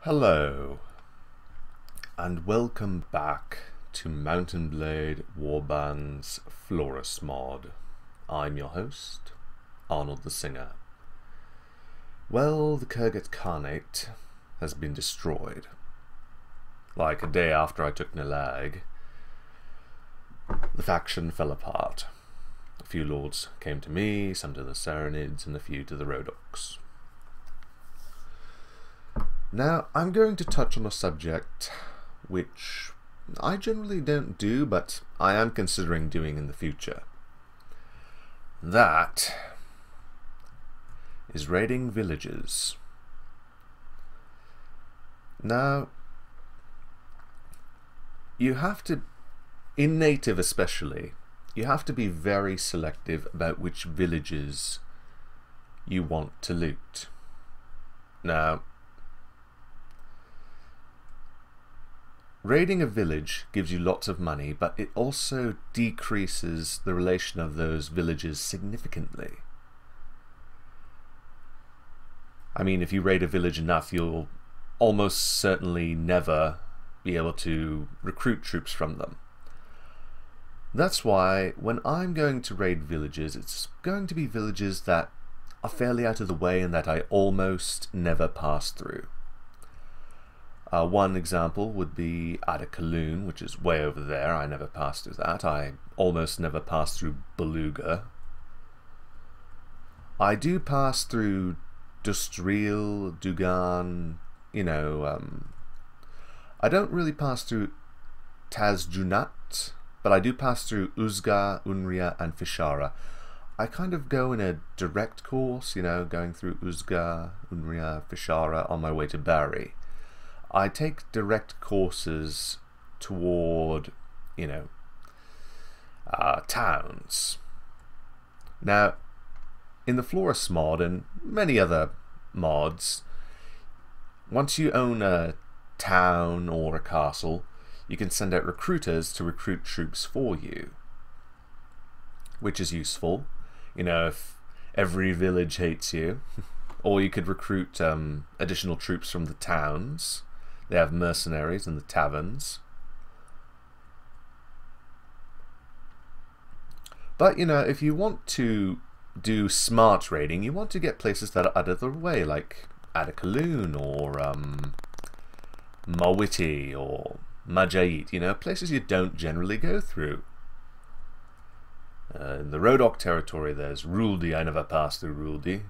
Hello, and welcome back to Mountain Blade Warband's Floris mod. I'm your host, Arnold the Singer. Well, the Kurgat Khanate has been destroyed. Like a day after I took Nalag, the faction fell apart. A few lords came to me, some to the Saranids, and a few to the Rhodoks. Now, I'm going to touch on a subject which I generally don't do, but I am considering doing in the future. That is raiding villages. Now, you have to, in native especially, you have to be very selective about which villages you want to loot. Now, raiding a village gives you lots of money, but it also decreases the relation of those villages significantly. I mean, if you raid a village enough, you'll almost certainly never be able to recruit troops from them. That's why when I'm going to raid villages, it's going to be villages that are fairly out of the way and that I almost never pass through. One example would be E52, which is way over there. I never pass through that. I almost never pass through Beluga. I do pass through Dustril, Dugan, I don't really pass through Tazjunat, but I do pass through Uzga, Unria, and Fishara. I kind of go in a direct course, going through Uzga, Unria, Fishara on my way to Bari. I take direct courses toward, towns. Now, in the Floris mod and many other mods, once you own a town or a castle, you can send out recruiters to recruit troops for you, which is useful. If every village hates you, or you could recruit additional troops from the towns. They have mercenaries in the taverns. But, if you want to do smart raiding, you want to get places that are out of the way, like E52 or Mawiti or Majait, places you don't generally go through. In the Rhodok territory, there's Ruldi. I never pass through Ruldi.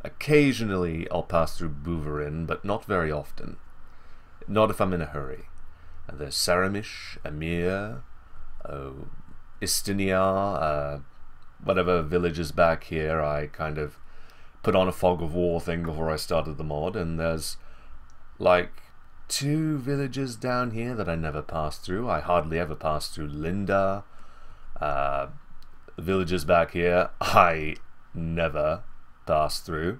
Occasionally, I'll pass through Buverin, but not very often. Not if I'm in a hurry. And there's Saramish, Amir, Istinia, whatever villages back here. I kind of put on a fog of war thing before I started the mod, and there's like 2 villages down here that I never pass through. I hardly ever pass through Linda. Villages back here I never pass through.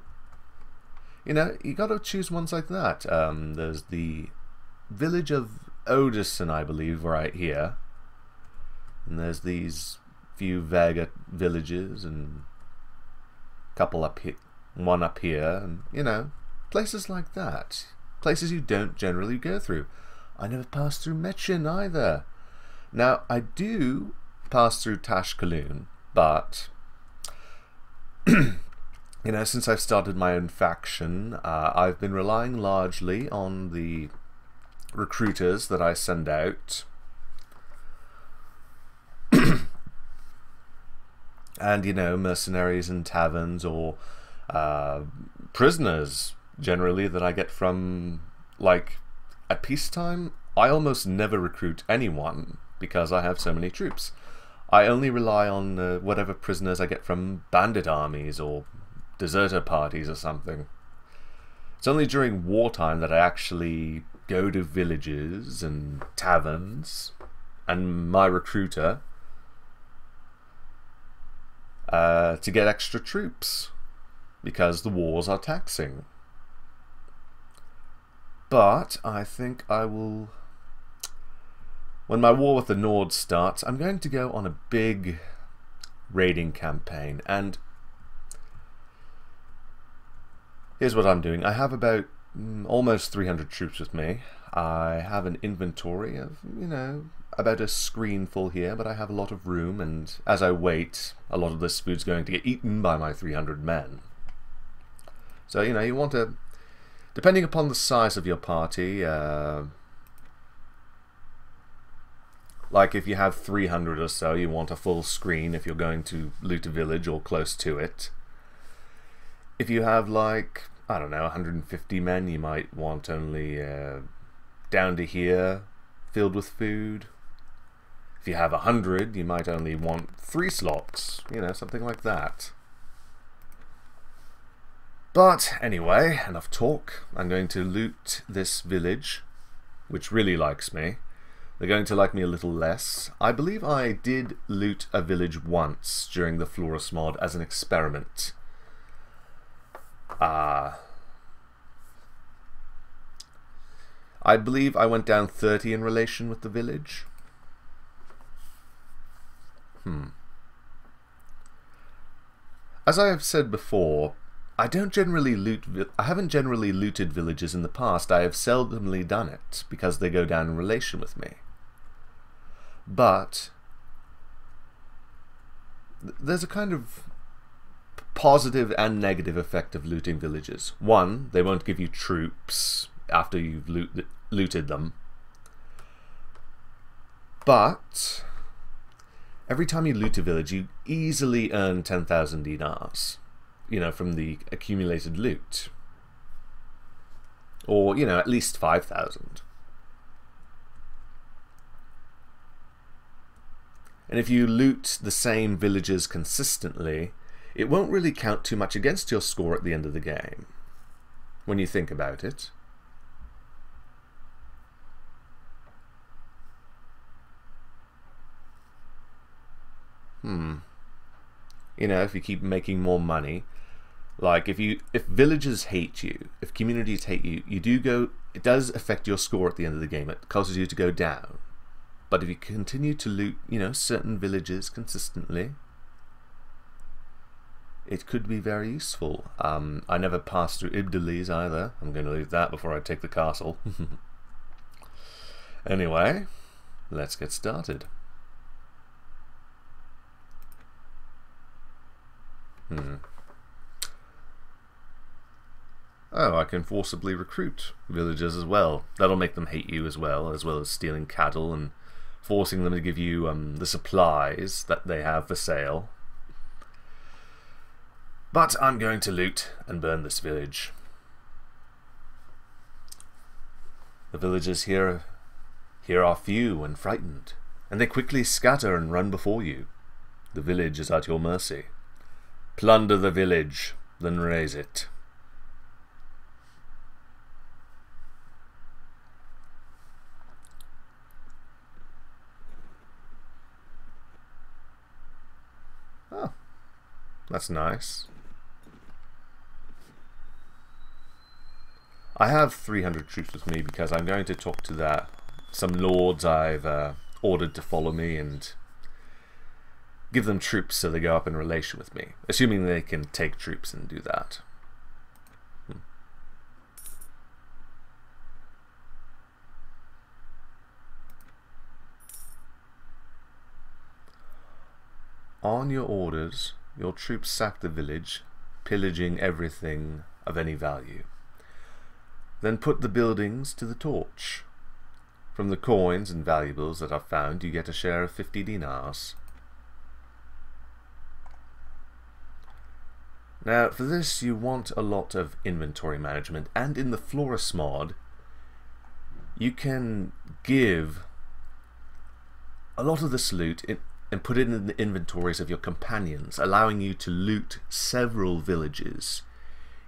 You gotta choose ones like that. There's the village of Odison, I believe, right here. And there's these few Vega villages and a couple up here, one up here, and, places like that. Places you don't generally go through. I never pass through Mechin either. Now, I do pass through Tashkaloon, but since I've started my own faction, I've been relying largely on the recruiters that I send out. And, mercenaries in taverns or prisoners, generally, that I get from, at peacetime, I almost never recruit anyone because I have so many troops. I only rely on whatever prisoners I get from bandit armies or deserter parties or something. It's only during wartime that I actually go to villages and taverns and my recruiter to get extra troops because the wars are taxing. But I think I will, when my war with the Nord starts, I'm going to go on a big raiding campaign. And here's what I'm doing. I have about almost 300 troops with me. I have an inventory of, about a screen full here, but I have a lot of room, and as I wait, a lot of this food's going to get eaten by my 300 men. So, you want to, depending upon the size of your party, like if you have 300 or so, you want a full screen if you're going to loot a village or close to it. If you have like, I don't know, 150 men, you might want only down to here, filled with food. If you have 100, you might only want 3 slots, something like that. But anyway, enough talk. I'm going to loot this village, which really likes me. They're going to like me a little less. I believe I did loot a village once during the Floris mod as an experiment. I believe I went down 30 in relation with the village. As I have said before, I haven't generally looted villages in the past. I have seldomly done it because they go down in relation with me. But there's a kind of positive and negative effect of looting villages. One, they won't give you troops after you've looted them. But every time you loot a village, you easily earn 10,000 dinars, from the accumulated loot. Or, at least 5,000. And if you loot the same villages consistently, it won't really count too much against your score at the end of the game, when you think about it. If you keep making more money, like if villagers hate you, if communities hate you, it does affect your score at the end of the game. It causes you to go down. But if you continue to loot, certain villages consistently, it could be very useful. I never passed through Ibdalis either. I'm going to leave that before I take the castle. Anyway, let's get started. Oh, I can forcibly recruit villagers as well. That'll make them hate you as well as stealing cattle and forcing them to give you the supplies that they have for sale. But I'm going to loot and burn this village. The villagers here are few and frightened, and they quickly scatter and run before you. The village is at your mercy. Plunder the village, then raise it. Oh, that's nice. I have 300 troops with me because I'm going to talk to some lords I've ordered to follow me and give them troops so they go up in relation with me, assuming they can take troops and do that. On your orders, your troops sack the village, pillaging everything of any value. Then put the buildings to the torch. From the coins and valuables that are found, you get a share of 50 dinars. Now, for this you want a lot of inventory management, and in the Floris mod, you can give a lot of this loot and put it in the inventories of your companions, allowing you to loot several villages.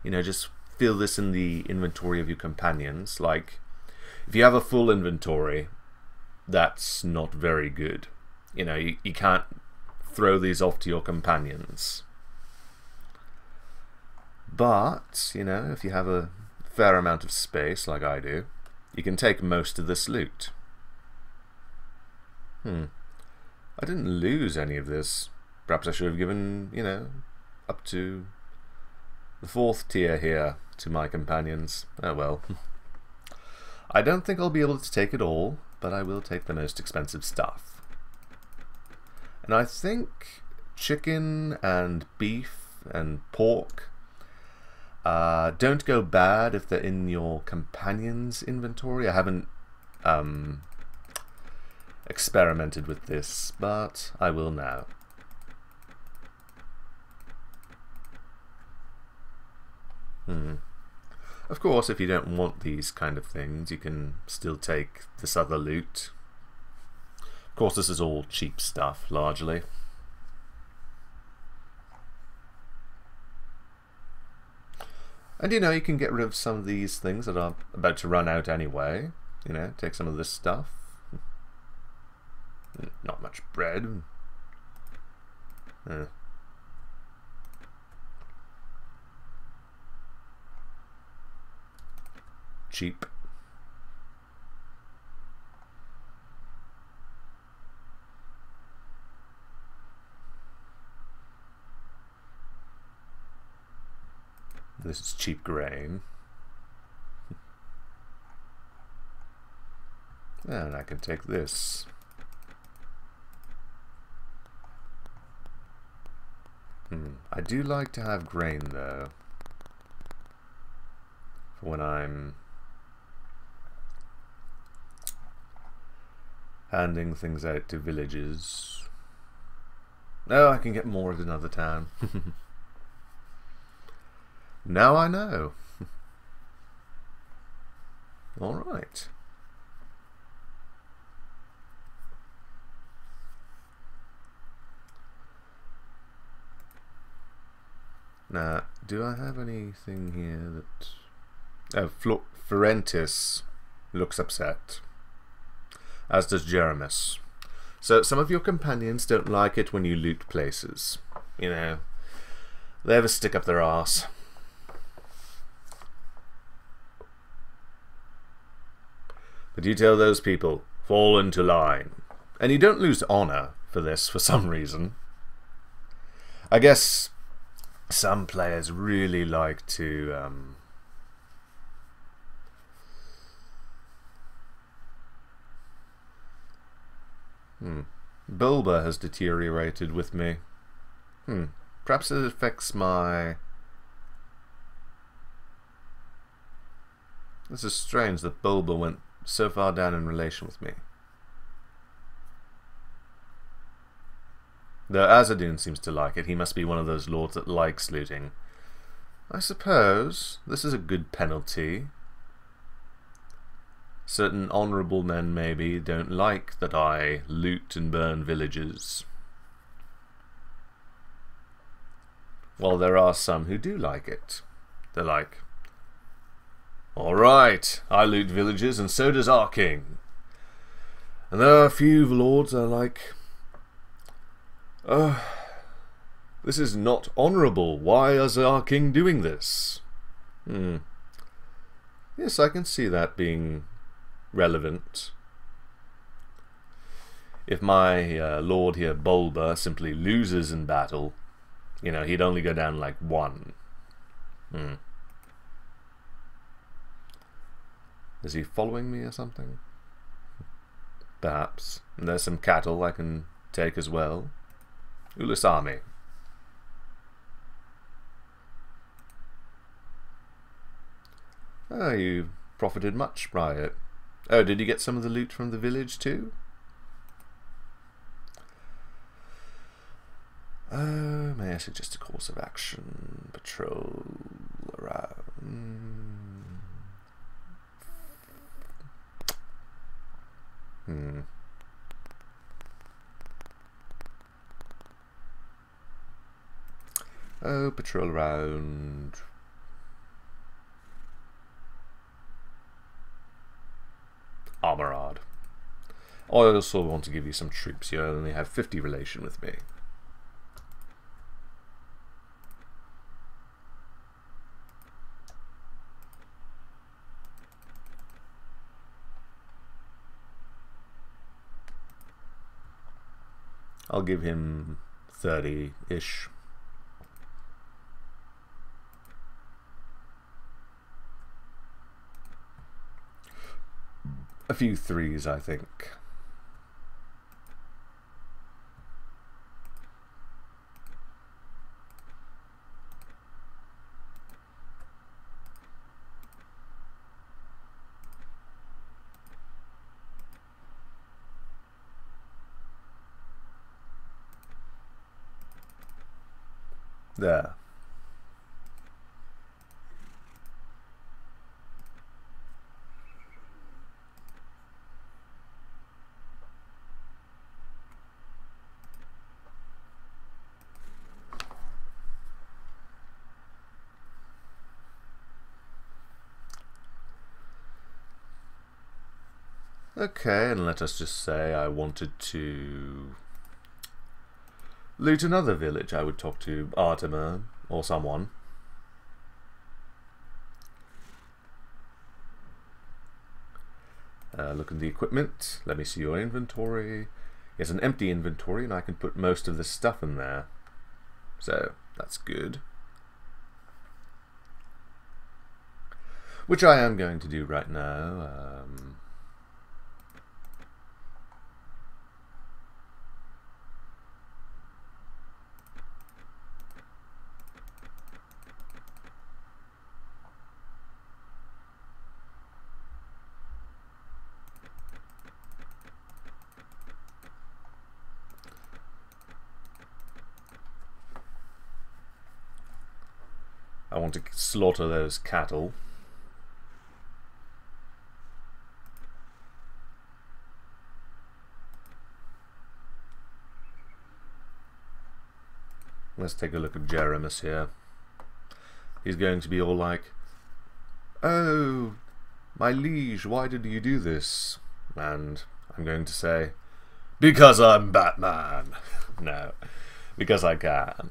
Just fill this in the inventory of your companions. Like, if you have a full inventory, that's not very good. You can't throw these off to your companions. But, if you have a fair amount of space, like I do, you can take most of this loot. I didn't lose any of this. Perhaps I should have given, up to the 4th tier here to my companions. Oh well. I don't think I'll be able to take it all, but I will take the most expensive stuff. And I think chicken and beef and pork don't go bad if they're in your companion's inventory. I haven't experimented with this, but I will now. Of course, if you don't want these kind of things, you can still take this other loot. Of course, this is all cheap stuff, largely. And you know, you can get rid of some of these things that are about to run out anyway. You know, take some of this stuff. Not much bread. Cheap. This is cheap grain. And I can take this. I do like to have grain though, for when I'm handing things out to villages. Oh, I can get more at another town. Now I know. Alright. Now, do I have anything here that... Oh, Florentis looks upset. As does Jeremus. So some of your companions don't like it when you loot places. You know, they have a stick up their arse. But you tell those people, fall into line. And you don't lose honor for this for some reason. I guess some players really like to Bulba has deteriorated with me. Perhaps it affects my... This is strange that Bulba went so far down in relation with me. Though Azadun seems to like it. He must be one of those lords that likes looting. I suppose this is a good penalty. Certain honourable men, maybe, don't like that I loot and burn villages. While there are some who do like it. They're like, alright, I loot villages and so does our king. And there are a few lords that are like, this is not honourable. Why is our king doing this? Yes, I can see that being relevant. If my lord here, Bulba, simply loses in battle, you know, he'd only go down like 1. Is he following me or something? Perhaps. And there's some cattle I can take as well. Ulis army. Oh, you profited much by it. Oh, did you get some of the loot from the village too? May I suggest a course of action? Patrol around... Oh, patrol around... Armorard. I also want to give you some troops. You only have 50 relation with me. I'll give him 30-ish. a few threes, I think. There. Okay, and let us just say I wanted to loot another village. I would talk to Artemis or someone. Look at the equipment. Let me see your inventory. It's an empty inventory, and I can put most of this stuff in there. So, that's good. Which I am going to do right now. I want to slaughter those cattle. Let's take a look at Jeremus here. He's going to be all like, "Oh, my liege, why did you do this?" And I'm going to say, "Because I'm Batman." No, because I can.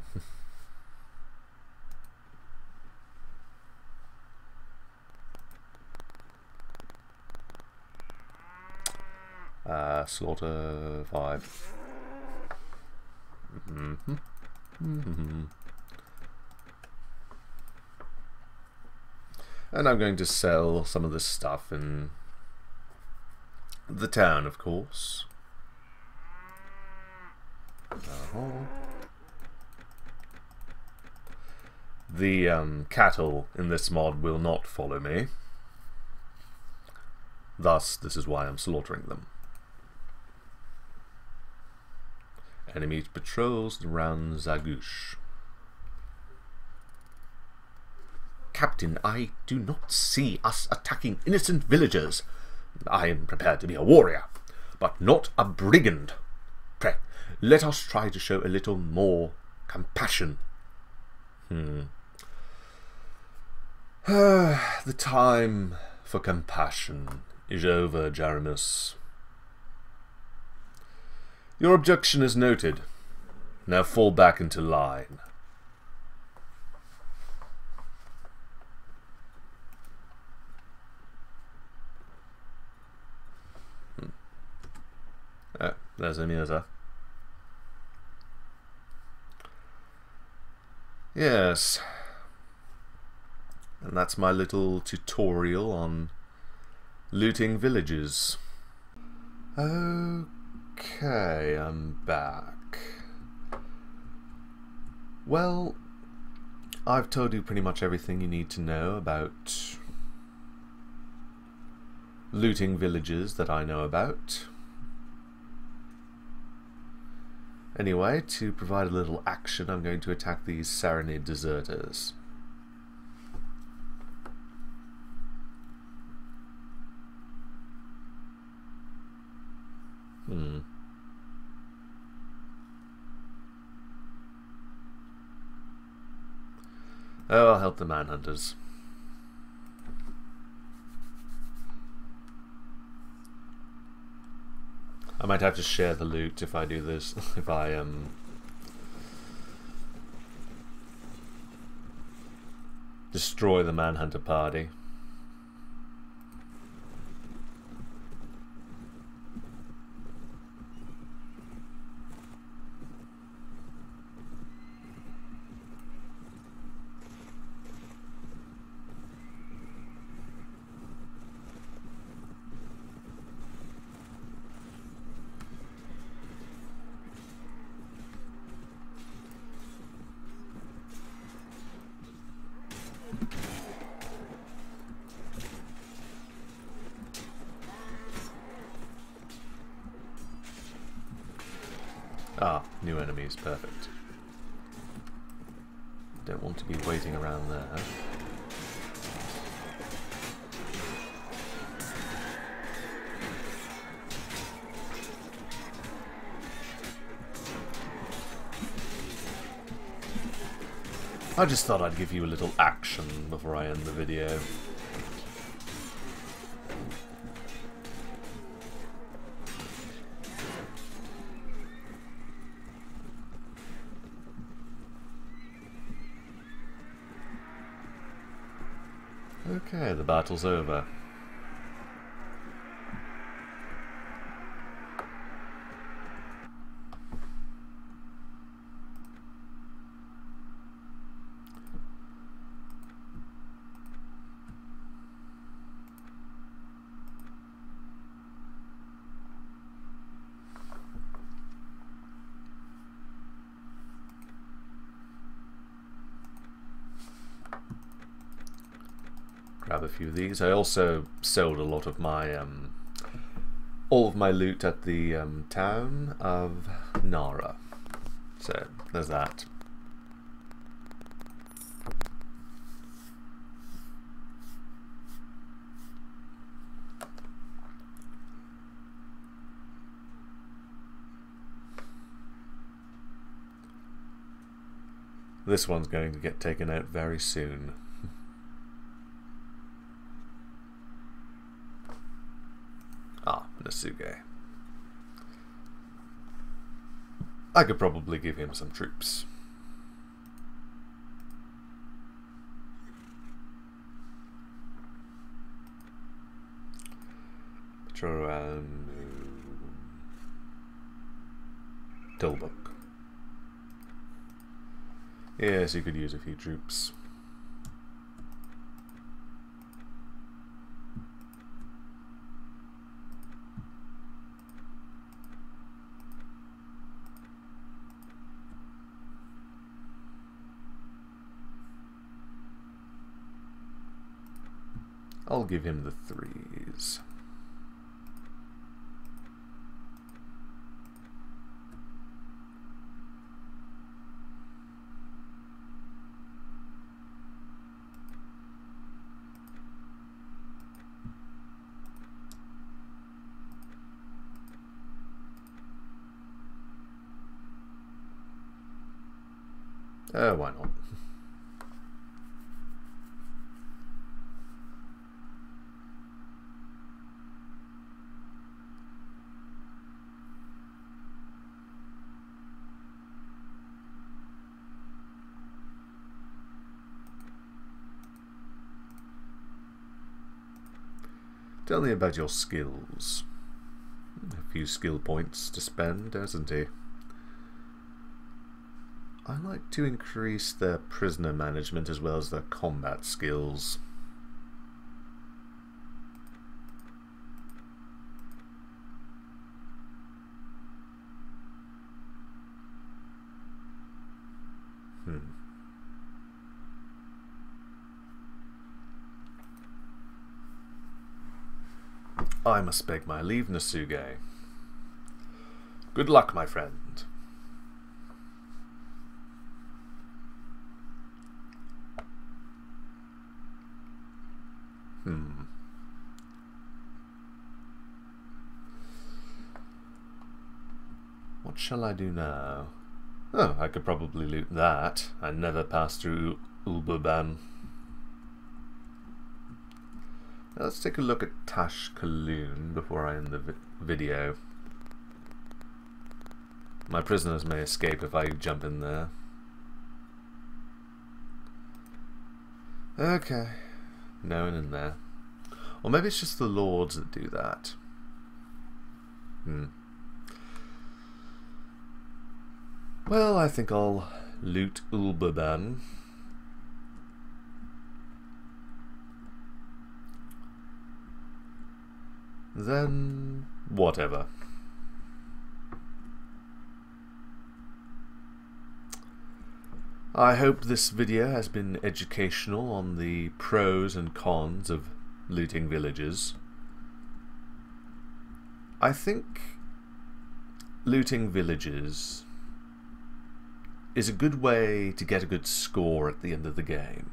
Slaughter 5. And I'm going to sell some of this stuff in the town, of course. The cattle in this mod will not follow me. Thus, this is why I'm slaughtering them. Enemy patrols around Zagouche. Captain, I do not see us attacking innocent villagers. I am prepared to be a warrior, but not a brigand. Pray, let us try to show a little more compassion. The time for compassion is over, Jeremus. Your objection is noted. Now fall back into line. Oh, there's Amirza. Yes. And that's my little tutorial on looting villages. Okay, I'm back. Well, I've told you pretty much everything you need to know about looting villages that I know about. Anyway, to provide a little action, I'm going to attack these Saranid deserters. Oh, I'll help the manhunters. I might have to share the loot if I do this, if I destroy the manhunter party. Ah, new enemies, perfect. Don't want to be waiting around there. I just thought I'd give you a little action before I end the video. Okay, the battle's over. Grab a few of these. I also sold a lot of my all of my loot at the town of Nara. So there's that. This one's going to get taken out very soon. Nasuge. I could probably give him some troops. Patrol Tilbuck. Yes, you could use a few troops. I'll give him the 3s. Why not? Tell me about your skills. A few skill points to spend, hasn't he? I like to increase their prisoner management as well as their combat skills. I must beg my leave, Nasuge. Good luck, my friend. What shall I do now? Oh, I could probably loot that. I never passed through Ulbuban. Let's take a look at Tashkaloon before I end the video. My prisoners may escape if I jump in there. Okay, no one in there. Or maybe it's just the lords that do that. Well, I think I'll loot Ulbuban. Then whatever. I hope this video has been educational on the pros and cons of looting villages. I think looting villages is a good way to get a good score at the end of the game.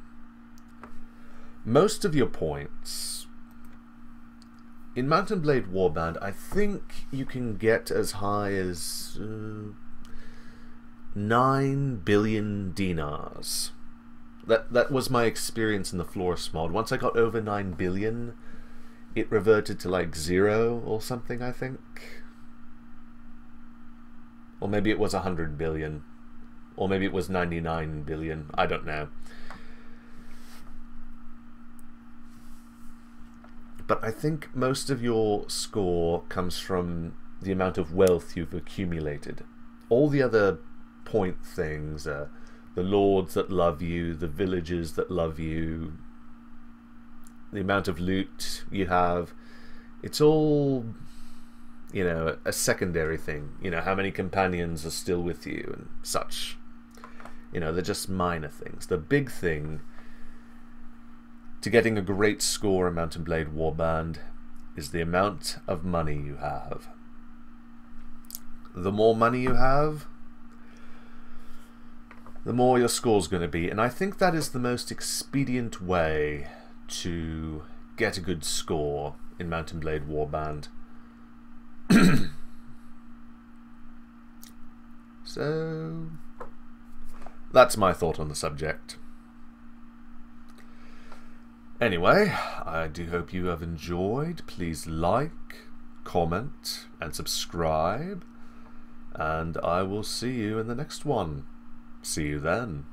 Most of your points in Mount and Blade Warband, I think you can get as high as 9 billion dinars. That was my experience in the Floris mod. Once I got over 9 billion, it reverted to like 0 or something, I think. Or maybe it was 100 billion. Or maybe it was 99 billion. I don't know. But I think most of your score comes from the amount of wealth you've accumulated. All the other point things, the lords that love you, the villagers that love you, the amount of loot you have, it's all, you know, a secondary thing. You know, how many companions are still with you and such. You know, they're just minor things. The big thing to getting a great score in Mount and Blade Warband is the amount of money you have. The more money you have, the more your score's going to be. And I think that is the most expedient way to get a good score in Mount and Blade Warband. So that's my thought on the subject. Anyway, I do hope you have enjoyed. Please like, comment, and subscribe. And I will see you in the next one. See you then.